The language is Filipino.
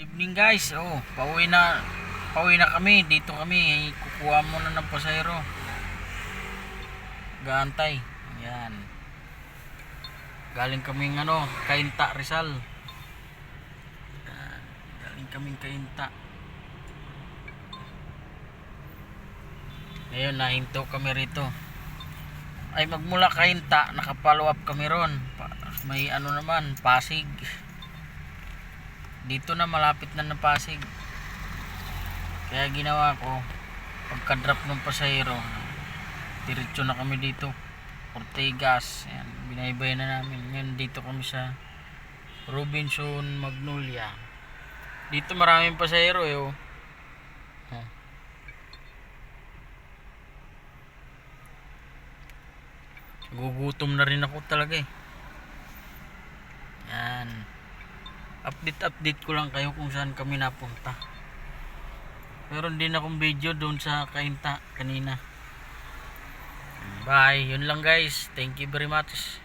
Evening guys, pauwi na kami. Dito kami, kukuha muna ng pasahero. Gaantay. Yan. Galing kaming Cainta, Rizal. Yan. Galing kaming Cainta. Ngayon nahinto kami rito. Ay magmula Cainta, naka-follow up kami ron. May naman, Pasig. Dito na malapit na ng Pasig. Kaya ginawa ko, pagka-drop ng pasahero, diretso na kami dito. Ortigas, yan, binaybay na namin. Ngayon dito kami sa Robinson Magnolia. Dito maraming pasahero oh. Gugutom na rin ako talaga eh. Yan. Update ko lang kayo kung saan kami napunta. Meron din akong video doon sa Cainta kanina. Bye. Yun lang guys. Thank you very much.